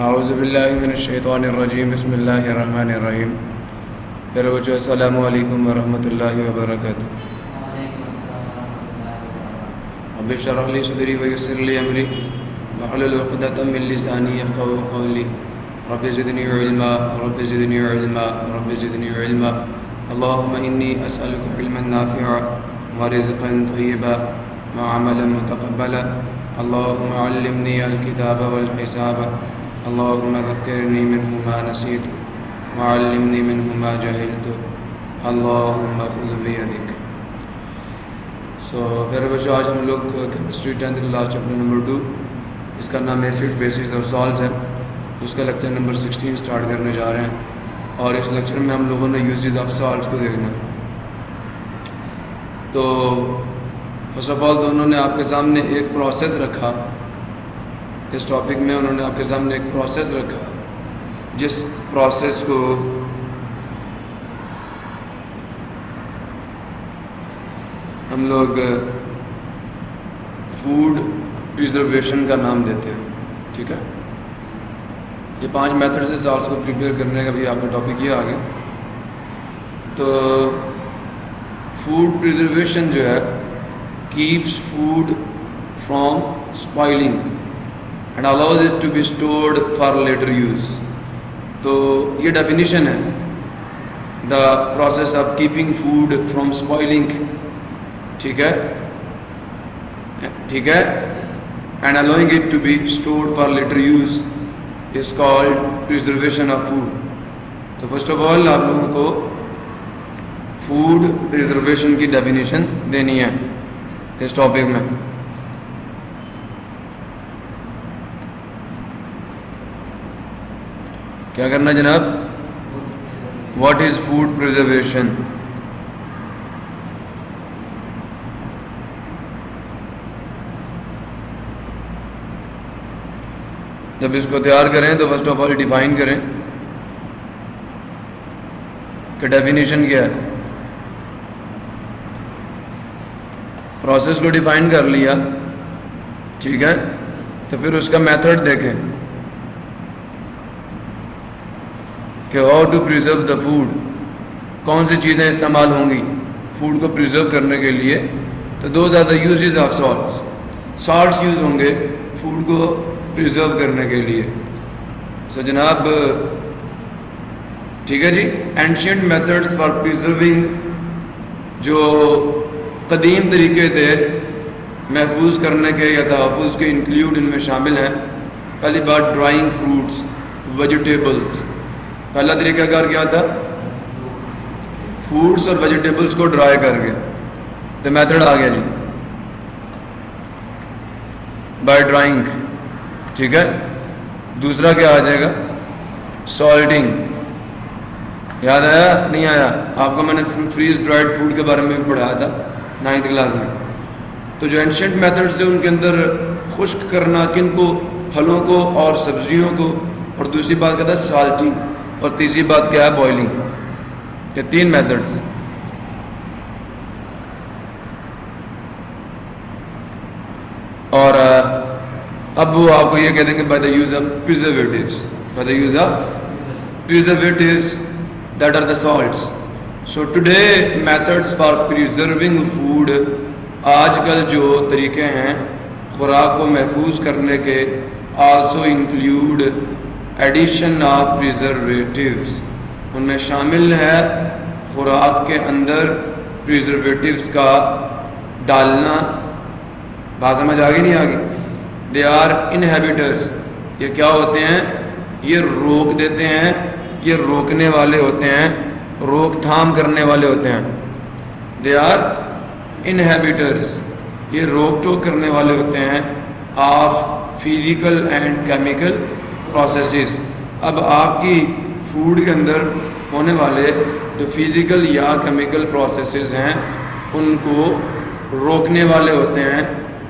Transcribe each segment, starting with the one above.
اعوذ باللہ من الشیطان الرجیم بسم اللہ الرحمن الرحیم. میرے بچوں السلام علیکم ورحمۃ اللہ وبرکاتہ. رب اشرح لی صدری ویسر لی امری واحلل عقدۃ من لسانی یفقهوا قولی. رب زدنی علما رب زدنی علما رب زدنی علما. اللهم انی اسألک علما نافعا ورزقا طیبا وعملا متقبلا. اللهم علمنی الکتاب والحساب. اللهم ذکرنی منه ما نسیت وعلمنی منه ما جہلت. اللهم خذ بیدک. میرے بچوں آج ہم لوگ chemistry 10th class chapter number 2 اس کا نام ایسڈ بیسز اور سالز ہے. اس کا لیکچر نمبر 16 سٹارٹ کرنے جا رہے ہیں اور اس لیکچر میں ہم لوگوں نے یوزز آف سالز کو دیکھنا. تو فرسٹ آف آل دونوں نے آپ کے سامنے ایک پروسیس رکھا. اس ٹاپک میں انہوں نے آپ کے سامنے ایک پروسیس رکھا جس پروسیس کو ہم لوگ فوڈ پریزرویشن کا نام دیتے ہیں. ٹھیک ہے, یہ 5 میتھڈ سے سالس کو پریپیئر کرنے کا بھی آپ کا ٹاپک یہ آگے. تو فوڈ پریزرویشن جو ہے keeps food from spoiling and allows it to be stored for later use. تو یہ ڈیفینیشن ہے, the process of keeping food from spoiling. ٹھیک ہے and allowing it to be stored for later use is called preservation of food. تو first of all آپ لوگوں کو food preservation کی ڈیفینیشن دینی ہے اس ٹاپک میں. کیا کرنا جناب؟ What is food preservation? جب اس کو تیار کریں تو فرسٹ آف آل ڈیفائن کریں کہ ڈیفینیشن کیا ہے. پروسیس کو ڈیفائن کر لیا, ٹھیک ہے, تو پھر اس کا میتھڈ دیکھیں کہ how to preserve the food. کون سی چیزیں استعمال ہوں گی فوڈ کو پریزرو کرنے کے لیے. تو those are the uses of salts. Salts use ہوں گے فوڈ کو پریزرو کرنے کے لیے. سو جناب ٹھیک ہے جی, اینشینٹ میتھڈس فار پریزرونگ, جو قدیم طریقے تھے محفوظ کرنے کے یا تحفظ کے, انکلیوڈ ان میں شامل ہیں. پہلی بات ڈرائنگ فروٹس ویجیٹیبلس. پہلا طریقہ کار کیا تھا؟ فوڈس اور ویجیٹیبلس کو ڈرائی کر کے. تو میتھڈ آ گیا جی بائی ڈرائنگ. ٹھیک ہے, دوسرا کیا آ جائے گا؟ سالٹنگ. یاد آیا نہیں آیا آپ کو؟ میں نے فریز ڈرائڈ فوڈ کے بارے میں بھی پڑھایا تھا 9th کلاس میں. تو جو اینشینٹ میتھڈس ہیں ان کے اندر خشک کرنا کن کو؟ پھلوں کو اور سبزیوں کو. اور دوسری بات کیا تھا؟ سالٹنگ. اور تیسری بات کیا ہے؟ بوائلنگ. یہ 3 میتھڈس. اور اب وہ آپ کو یہ کہتے ہیں کہ by the use of preservatives, by the use of preservatives that are the salts. So today methods for preserving food, آج کل جو طریقے ہیں خوراک کو محفوظ کرنے کے, also include addition of preservatives. ان میں شامل ہے خوراک کے اندر پریزرویٹیوز کا ڈالنا. بات سمجھ آگے نہیں آگی؟ دے آر انہیبیٹرز. یہ کیا ہوتے ہیں؟ یہ روک دیتے ہیں, یہ روکنے والے ہوتے ہیں, روک تھام کرنے والے ہوتے ہیں. They are inhibitors. یہ روک ٹوک کرنے والے ہوتے ہیں of physical and chemical processes. اب آپ کی فوڈ کے اندر ہونے والے جو فزیکل یا کیمیکل پروسیسز ہیں ان کو روکنے والے ہوتے ہیں,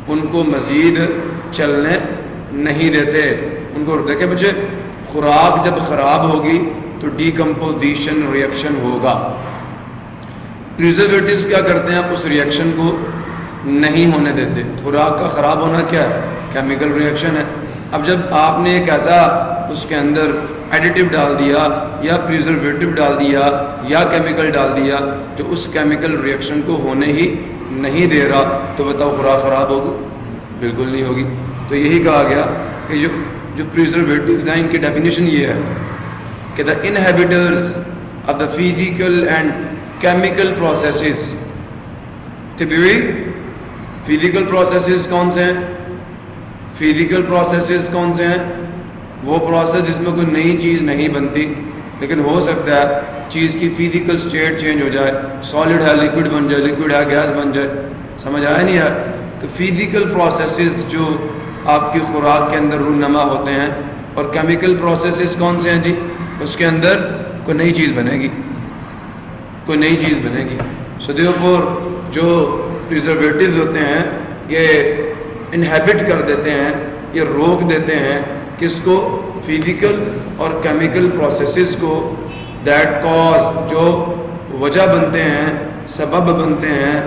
ان کو مزید چلنے نہیں دیتے. ان کو دیکھیں بچے, خوراک جب خراب ہوگی تو ڈیکمپوزیشن ریئیکشن ہوگا. پریزرویٹیوز کیا کرتے ہیں؟ اس ریئیکشن کو نہیں ہونے دیتے. خوراک کا خراب ہونا کیا ہے؟ کیمیکل ریئیکشن ہے. اب جب آپ نے ایک ایسا اس کے اندر ایڈیٹیو ڈال دیا یا پریزرویٹو ڈال دیا یا کیمیکل ڈال دیا جو اس کیمیکل ریئیکشن کو ہونے ہی نہیں دے رہا، تو بتاؤ خوراک خراب ہوگی؟ بالکل نہیں ہوگی۔ تو یہی کہا گیا کہ جو پریزرویٹوز ہیں ان کی ڈیفینیشن یہ ہے کہ the inhibitors of the physical and chemical processes. تو فزیکل پروسیسز کون سے ہیں؟ فزیکل پروسیسز کون سے ہیں؟ وہ پروسیس جس میں کوئی نئی چیز نہیں بنتی، لیکن ہو سکتا ہے چیز کی فزیکل سٹیٹ چینج ہو جائے، سالڈ ہے لیکوڈ بن جائے، لیکوڈ ہے گیس بن جائے۔ سمجھ آیا نہیں ہے؟ تو فزیکل پروسیسز جو آپ کی خوراک کے اندر رونما ہوتے ہیں، اور کیمیکل پروسیسز کون سے ہیں جی؟ اس کے اندر کوئی نئی چیز بنے گی، کوئی نئی چیز بنے گی۔ سو دیئرفور جو پریزرویٹیوز ہوتے ہیں یہ انہیبٹ کر دیتے ہیں، یہ روک دیتے ہیں کس کو؟ فزیکل اور کیمیکل پروسیسز کو، دیٹ کاز جو وجہ بنتے ہیں، سبب بنتے ہیں،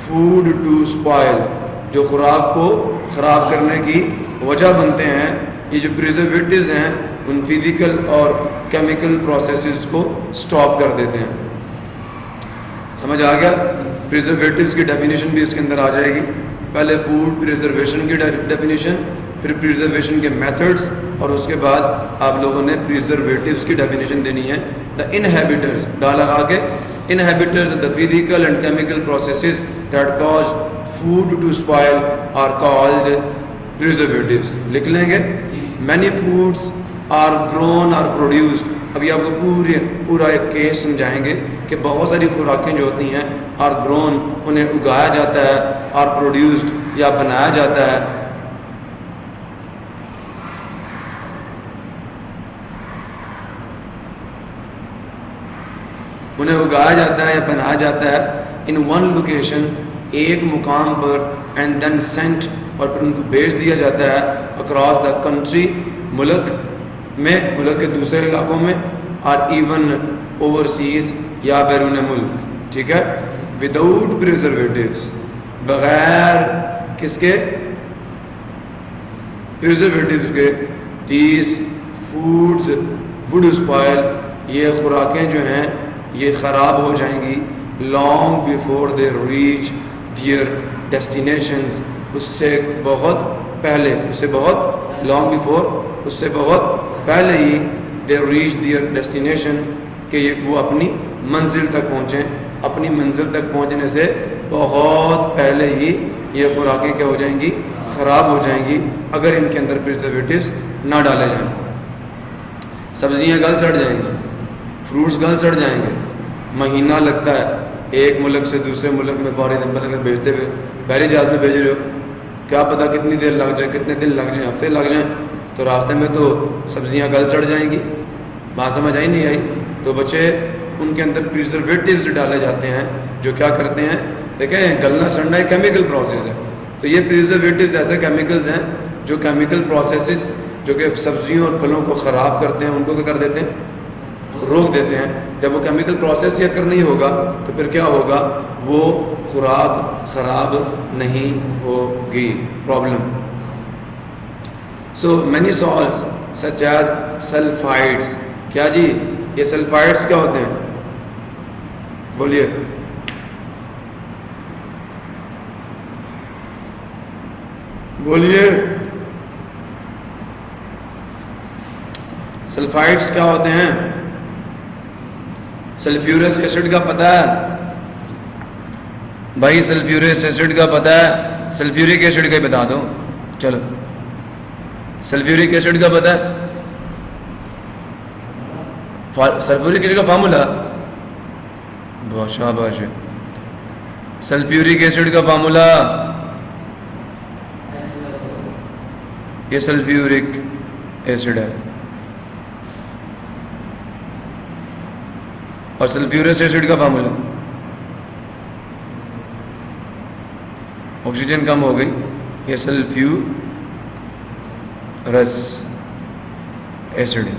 فوڈ ٹو اسپائل، جو خوراک کو خراب کرنے کی وجہ بنتے ہیں۔ یہ جو پریزرویٹیوز ہیں ان فزیکل اور کیمیکل پروسیسز کو سٹاپ کر دیتے ہیں۔ سمجھ آ گیا؟ پریزرویٹیوز کی ڈیفینیشن بھی اس کے اندر آ جائے گی۔ پہلے فوڈ پریزرویشن کی ڈیفینیشن، پھر پریزرویشن کے میتھڈز، اور اس کے بعد آپ لوگوں نے پریزرویٹیوز کی ڈیفینیشن دینی ہے۔ دا انہیبیٹرز، دا لگا کے، inhibitors the physical and chemical processes that cause food to spoil are called preservatives. لکھ لیں گے؟ Many foods are grown or produced. ابھی آپ کو پورا ایک کیس سمجھائیں گے کہ بہت ساری خوراکیں جو ہوتی ہیں آر گرون، انہیں اگایا جاتا ہے، آر پروڈیوسڈ یا بنایا جاتا ہے۔ انہیں اگایا جاتا ہے یا بنایا جاتا ہے ان ون لوکیشن، ایک مقام پر، اینڈ دین سینٹ، اور پھر ان کو بھیج دیا جاتا ہے اکراس دا کنٹری، ملک میں، ملک کے دوسرے علاقوں میں، اور ایون اوورسیز یا بیرون ملک۔ ٹھیک ہے؟ وداؤٹ پریزرویٹیوز، بغیر کس کے؟ پریزرویٹیوز کے۔ دیز فوڈز وڈ اسپائل، یہ خوراکیں جو ہیں یہ خراب ہو جائیں گی long before they reach their destinations, اس سے بہت پہلے، اس سے بہت لانگ بیفور، اس سے بہت پہلے ہی دے ریچ دیئر ڈیسٹینیشن، کہ وہ اپنی منزل تک پہنچیں۔ اپنی منزل تک پہنچنے سے بہت پہلے ہی یہ خوراکیں کیا ہو جائیں گی؟ خراب ہو جائیں گی، اگر ان کے اندر پریزرویٹیوز نہ ڈالے جائیں۔ سبزیاں گل سڑ جائیں گی، فروٹس گل سڑ جائیں گے۔ مہینہ لگتا ہے ایک ملک سے دوسرے ملک میں، فار ایگزامپل اگر بھیجتے ہوئے بحری جہاز میں بھیج رہے ہو، کیا پتہ کتنی دیر لگ جائے، کتنے دن لگ جائیں، ہفتے لگ جائیں، تو راستے میں تو سبزیاں گل سڑ جائیں گی۔ بات سمجھ آئی نہیں آئی؟ تو بچے ان کے اندر پریزرویٹیوز ڈالے جاتے ہیں جو کیا کرتے ہیں؟ دیکھیں، گلنا سڑنا ایک کیمیکل پروسیس ہے، تو یہ پریزرویٹیوز ایسے کیمیکلز ہیں جو کیمیکل پروسیسز جو کہ سبزیوں اور پھلوں کو خراب کرتے ہیں، ان کو کیا کر دیتے ہیں؟ روک دیتے ہیں۔ جب وہ کیمیکل پروسیس یہ اگر نہیں ہوگا تو پھر کیا ہوگا؟ وہ خوراک خراب نہیں ہوگی۔ Problem. So many salts such as sulphides, کیا جی یہ سلفائڈس کیا ہوتے ہیں؟ بولیے۔ بولیے، سلفائڈس کیا ہوتے ہیں؟ سلفیورس ایسڈ کا پتہ ہے بھائی؟ سلفیورس ایسڈ کا پتہ ہے؟ سلفیورک ایسڈ کا ہی بتا دو، چلو۔ سلفیورک ایسڈ کا پتہ ہے؟ سلفیورک ایسڈ کا فارمولا، بہت شاباش ہے۔ سلفیورک ایسڈ کا فارمولا، یہ سلفیورک ایسڈ ہے، اور سلفیورس ایسڈ کا فارمولا، آکسیجن کم ہو گئی، یہ سلفیورس ایسڈ ہے۔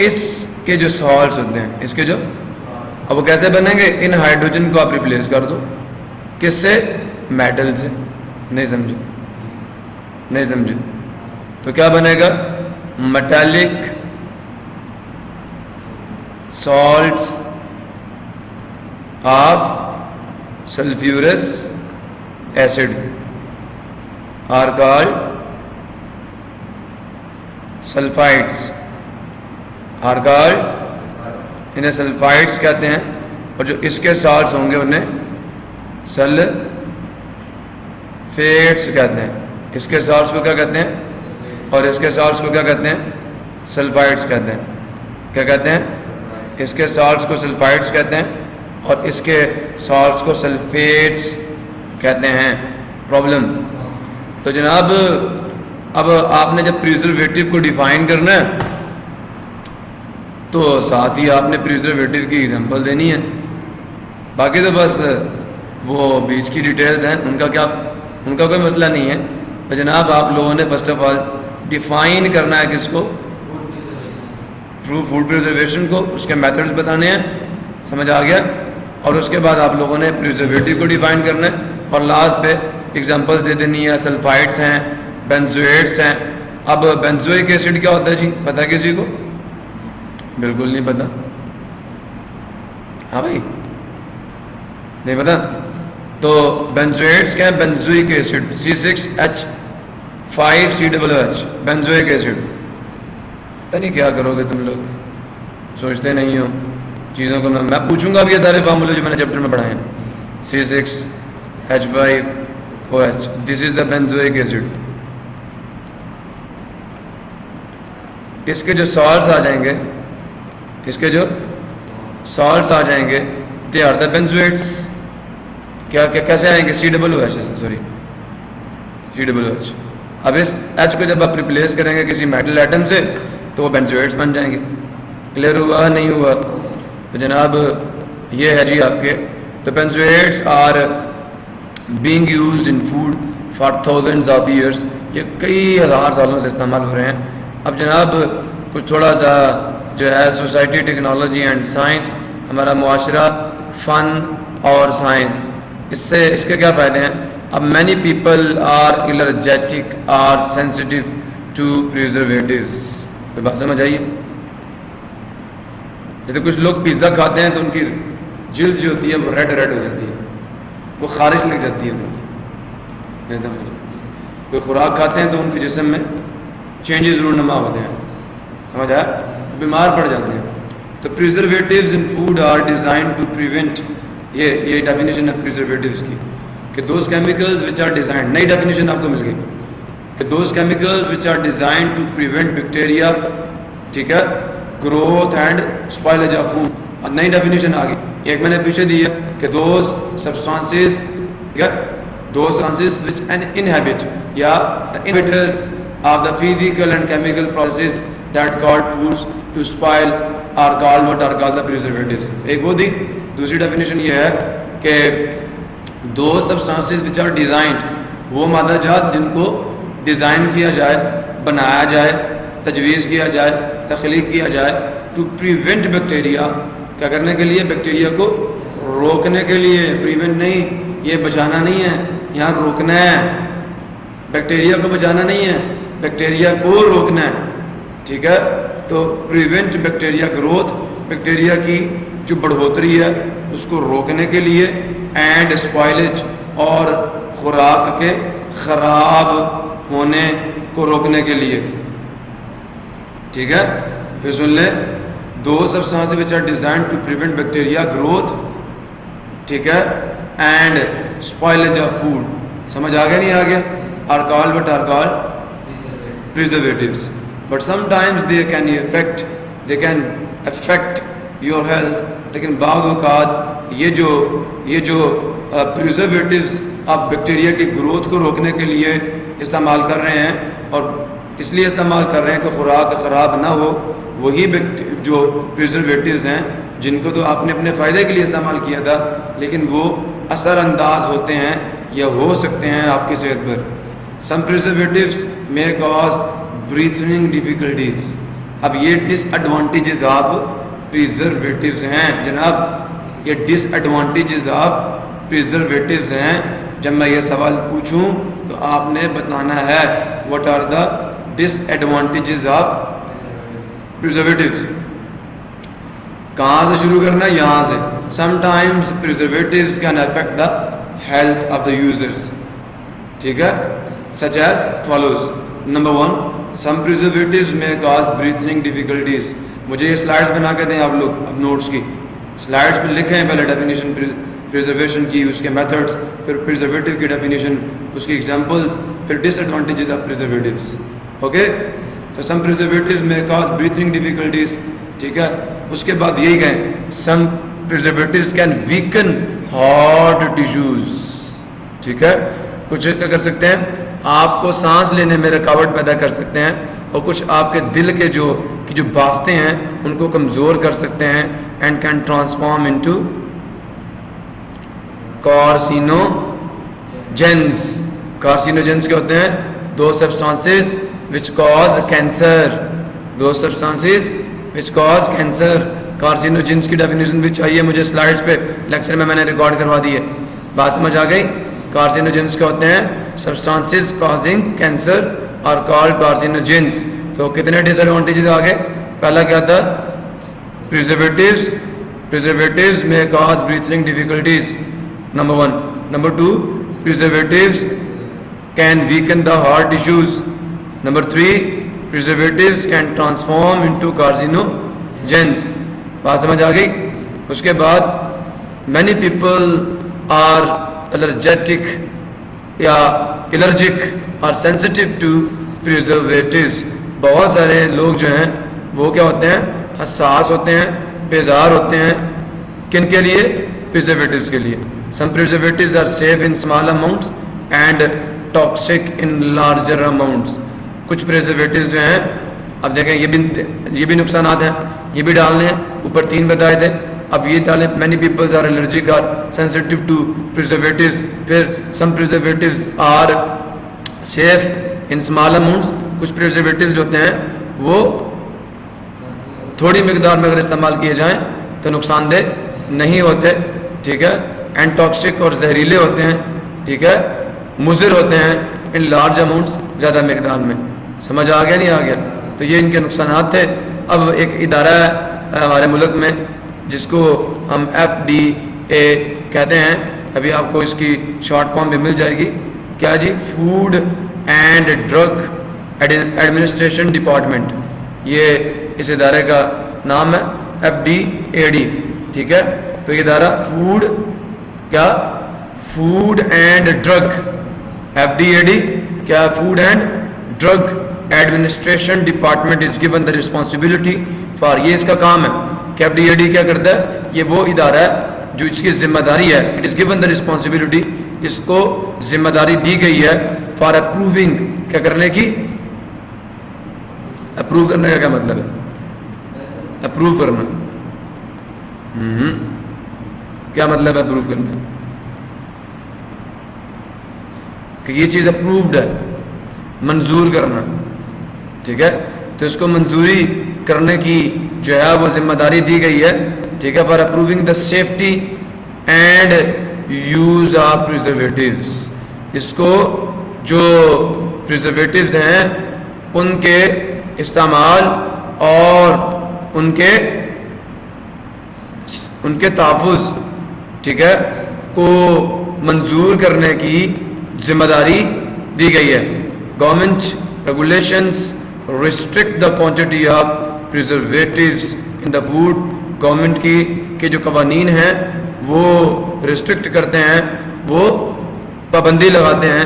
اس کے جو سالٹس ہوتے ہیں، اس کے جو، اب وہ کیسے بنیں گے؟ ان ہائیڈروجن کو آپ ریپلیس کر دو، کس سے؟ میٹل سے۔ نہیں سمجھے؟ نہیں سمجھے؟ تو کیا بنے گا؟ Metallic salts of sulfurous acid are called sulfides. انہیں سلفائڈس کہتے ہیں، اور جو اس کے سالٹس ہوں گے انہیں سلفیٹس کہتے ہیں. اس کے سالٹس کو کیا کہتے ہیں؟ اور اس کے سالٹس کو کیا کہتے ہیں؟ سلفائڈس کہتے ہیں. کیا کہتے ہیں؟ اس کے سالٹس کو سلفائڈس کہتے ہیں اور اس کے سالٹس کو سلفیٹس کہتے ہیں. پرابلم تو جناب اب آپ نے جب پریزرویٹو کو ڈیفائن کرنا ہے تو ساتھ ہی آپ نے پریزرویٹو کی ایگزامپل دینی ہے. باقی تو بس وہ بیچ کی ڈیٹیلز ہیں، ان کا کوئی مسئلہ نہیں ہے. تو جناب آپ لوگوں نے فرسٹ آف آل ڈیفائن کرنا ہے کس کو؟ فوڈ پریزرویشن کو، اس کے میتھڈز بتانے ہیں. سمجھ آ گیا؟ اور اس کے بعد آپ لوگوں نے پریزرویٹو کو ڈیفائن کرنا ہے اور لاسٹ پہ ایگزامپلس دے دینی ہے. سلفائڈس ہیں، بینزوئیٹس ہیں. اب بینزوئک ایسڈ کیا ہوتا ہے جی؟ پتہ ہے کسی کو؟ بالکل نہیں پتہ. ہاں بھائی نہیں پتہ؟ تو بینزوئیٹس کیا ہے؟ بینزوئک ایسڈ C6H5COOH بینزوئک ایسڈ. پتہ نہیں کیا کرو گے تم لوگ، سوچتے نہیں ہو چیزوں کو. میں پوچھوں گا اب یہ سارے فارمولے جو میں نے چیپٹر میں پڑھائے ہیں. C6H5OH دس از دا بینزوئک ایسڈ. اس کے جو سالٹس آ جائیں گے، دے آر دا بینزوئیٹس. کیسے آئیں گے؟ COOH COOH. اب اس H کو جب آپ ریپلیس کریں گے کسی میٹل ایٹم سے تو وہ بینزوئیٹس بن جائیں گے. کلیئر ہوا نہیں ہوا؟ تو جناب یہ ہے جی آپ کے. تو benzoates are being used in food for thousands of years. یہ کئی ہزار سالوں سے استعمال ہو رہے ہیں. اب جناب کچھ تھوڑا سا جو ہے سوسائٹی، ٹیکنالوجی اینڈ سائنس، ہمارا معاشرہ، فن اور سائنس، اس کے کیا فائدے ہیں؟ اب many people are allergic or sensitive to preservatives. کوئی بات سمجھ آئیے؟ جیسے کچھ لوگ پیزا کھاتے ہیں تو ان کی جلد جو ہوتی ہے وہ ریڈ ہو جاتی ہے، وہ خارش لگ جاتی ہے. کوئی خوراک کھاتے ہیں تو ان کے جسم میں چینجز رونما ہوتے ہیں. سمجھ آیا؟ بیمار پڑ جاتے ہیں. تو preservatives in food are designed to prevent, یہ ڈیفینیشن ہے پریزرویٹیوز کی، کہ those chemicals which are designed. نئی ڈیفینیشن آپ کو مل گئی کہ those chemicals which are designed to prevent bacteria, ٹھیک ہے، growth and spoilage of food. اور نئی ڈیفینیشن آ گئی، ایک میں نے پیچھے دی ہے کہ those substances which inhabit the inhibitors of the physical and chemical processes that cause foods to spoil are called the preservatives. ایک وہ دی. دوسری ڈیفینیشن یہ ہے کہ those substances which are designed، وہ مادہ جات جن کو ڈیزائن کیا جائے، بنایا جائے، تجویز کیا جائے، تخلیق کیا جائے ٹو پریونٹ بیکٹیریا، کیا کرنے کے لیے؟ بیکٹیریا کو روکنے کے لیے. پریونٹ نہیں، یہ بچانا نہیں ہے، یہاں روکنا ہے. بیکٹیریا کو بچانا نہیں ہے، بیکٹیریا کو روکنا ہے. ٹھیک ہے؟ تو پریونٹ بیکٹیریا گروتھ، بیکٹیریا کی جو بڑھوتری ہے اس کو روکنے کے لیے، اینڈ اسپائلج، اور خوراک کے خراب ہونے کو روکنے کے لیے. ٹھیک ہے؟ پھر سن لیں، those substance which are designed to prevent bacteria growth, ٹھیک ہے، اینڈ اسپائلج آف فوڈ. سمجھ آ گیا نہیں آ گیا؟ Are called preservatives. But sometimes they can affect your health. لیکن بعض اوقات یہ جو preservatives آپ بیکٹیریا کی گروتھ کو روکنے کے لیے استعمال کر رہے ہیں، اور اس لیے استعمال کر رہے ہیں کہ خوراک خراب نہ ہو، وہی جو preservatives ہیں جن کو تو آپ نے اپنے فائدے کے لیے استعمال کیا تھا، لیکن وہ اثر انداز ہوتے ہیں یا ہو سکتے ہیں آپ کی صحت پر. Some preservatives may cause breathing difficulties. اب یہ ڈس ایڈوانٹیجز آف پریزرویٹیوز ہیں جناب، یہ ڈس ایڈوانٹیجز آف پریزرویٹیوز ہیں. جب میں یہ سوال پوچھوں تو آپ نے بتانا ہے what are the disadvantages of preservatives. کہاں سے شروع کرنا ہے؟ یہاں سے. Sometimes preservatives can affect the health of the users. ٹھیک ہے, such as follows. Number 1, some preservatives may cause breathing difficulties. مجھے یہ سلائڈز بنا کے دیں آپ لوگ اب نوٹس کی. سلائڈز پہ لکھیں پہلے ڈیفینیشن پریزرویشن کی, اس کے میتھڈس, پھر پریزرویٹو کی ڈیفینیشن, اس کی ایگزامپلس, پھر ڈس ایڈوانٹیجز آف پریزرویٹیوز. اوکے, تو سم پریزرویٹیوز میں کاز بریتھنگ ڈیفیکلٹیز. ٹھیک ہے, اس کے بعد یہی کہیں سم پریزرویٹیوز کین ویکن ہارٹ ٹیشوز. ٹھیک ہے, کچھ کیا کر سکتے ہیں, آپ کو سانس لینے میں رکاوٹ پیدا کر سکتے ہیں, اور کچھ آپ کے دل کے جو بافتیں ہیں ان کو کمزور کر سکتے ہیں. And can transform into carcinogens. Carcinogens کیا ہوتے ہیں؟ Those substances which cause cancer. Those substances which cause cancer. Carcinogens کی ڈیفینیشن بھی چاہیے مجھے سلائڈز پہ, لیکچر میں نے ریکارڈ کروا دی ہے. بات سمجھ آ گئی؟ کارسینوجنز کیا ہوتے ہیں؟ سبسٹانسز کازنگ کینسر اور کالڈ کارسینوجنز. تو کتنے ڈس ایڈوانٹیجز آ گئے؟ پہلا کیا تھا؟ preservatives may cause breathing difficulties, number 1. Number 2, preservatives can weaken the heart tissues. Number 3, preservatives can transform into carcinogens. بات سمجھ آ گئی؟ اس کے بعد many people are allergic یا allergic or sensitive to preservatives. بہت سارے لوگ جو ہیں وہ کیا ہوتے ہیں؟ حساس ہوتے ہیں, بیزار ہوتے ہیں. کن کے لیے؟ پریزرویٹیوز کے لیے. Some preservatives are safe in small amounts and toxic in larger amounts. کچھ پریزرویٹیوز جو ہیں, اب دیکھیں یہ بھی نقصانات ہیں, یہ بھی ڈالنے ہیں, اوپر 3 بتائے تھے, اب یہ ڈالیں. many people are allergic or sensitive to preservatives. پھر some preservatives are safe in small amounts. کچھ پریزرویٹیوز ہوتے ہیں وہ تھوڑی مقدار میں اگر استعمال کیے جائیں تو نقصان دہ نہیں ہوتے. ٹھیک ہے, اینڈ ٹاکسک اور زہریلے ہوتے ہیں. ٹھیک ہے, مضر ہوتے ہیں ان لارج اماؤنٹس, زیادہ مقدار میں. سمجھ آ گیا نہیں آ گیا؟ تو یہ ان کے نقصانات تھے. اب ایک ادارہ ہے ہمارے ملک میں جس کو ہم FDA کہتے ہیں, ابھی آپ کو اس کی شارٹ فارم بھی مل جائے گی. کیا جی؟ Food and drug administration department. یہ اس ادارے کا نام ہے FDAD. ٹھیک ہے, تو یہ ادارہ فوڈ اینڈ ڈرگ, FDAD کیا؟ Food and drug administration department is given the responsibility for. یہ اس کا کام ہے کہ FDAD کیا کرتا ہے؟ یہ وہ ادارہ ہے جو اس کی ذمہ داری ہے. It is given the responsibility, اس کو ذمہ داری دی گئی ہے فار اپروونگ. کیا کرنے کی؟ اپروو کرنے کا کیا مطلب ہے؟ اپروو کرنا. کیا مطلب ہے اپروو کرنا؟ کہ یہ چیز اپرووڈ ہے, منظور کرنا. ٹھیک ہے, تو اس کو منظوری کرنے کی جو ہے وہ ذمہ داری دی گئی ہے. ٹھیک ہے, for approving the safety and use of preservatives. اس کو جو پریزرویٹیوز ہیں ان کے استعمال اور ان کے تحفظ, ٹھیک ہے, کو منظور کرنے کی ذمہ داری دی گئی ہے. Government regulations restrict the quantity of preservatives in the food. Government کے جو قوانین ہیں وہ ریسٹرکٹ کرتے ہیں, وہ پابندی لگاتے ہیں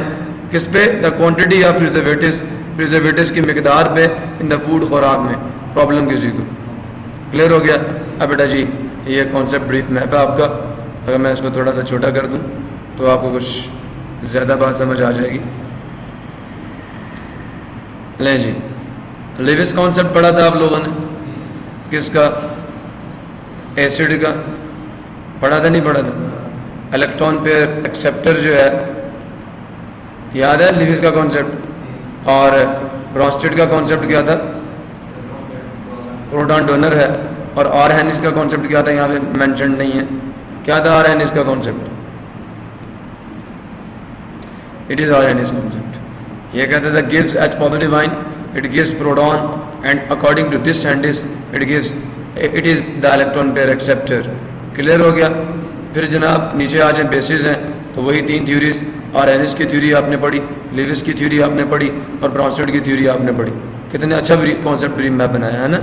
کس پہ؟ دا کوانٹٹی آف پریزرویٹیوز کی مقدار پہ ان دا فوڈ, خوراک میں. پرابلم کسی کو کلیئر ہو گیا؟ اب بیٹا جی یہ کانسیپٹ بریف میپ ہے آپ کا. اگر میں اس کو تھوڑا سا چھوٹا کر دوں تو آپ کو کچھ زیادہ بات سمجھ آ جائے گی. لیں جی, لیوس کانسیپٹ پڑھا تھا آپ لوگوں نے, کس کا؟ ایسڈ کا. پڑھا تھا نہیں پڑھا تھا؟ الیکٹران پیئر ایکسیپٹر جو ہے, یاد ہے لیوس کا کانسیپٹ؟ اور برانسٹیڈ کا کانسیپٹ کیا تھا؟ پروٹون ڈونر ہے. اور آرہینس کا کانسیپٹ کیا تھا؟ یہاں پہ مینشن نہیں ہے. کیا تھا آرہینس کا concept? It is Arrhenius concept. یہ کہتا تھا gives H positive ion it gives proton, and according to this scientist it is the electron pair acceptor. Clear ہو گیا. پھر جناب نیچے آ جائیں بیسز ہیں تو وہی 3 تھیوریز. آرینس کی تھیوری آپ نے پڑھی, لیوس کی تھیوری آپ نے پڑھی, اور برانسٹڈ کی تھیوری آپ نے پڑھی. کتنے اچھا کانسیپٹ بریم میپ بنایا ہے نا.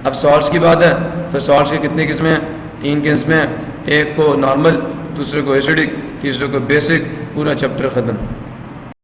اب سالٹس کی بات ہے تو سالٹس کی کتنی قسمیں ہیں؟ 3 قسمیں ہیں. ایک کو نارمل, دوسرے کو ایسیڈک, تیسرے کو بیسک. پورا چیپٹر ختم.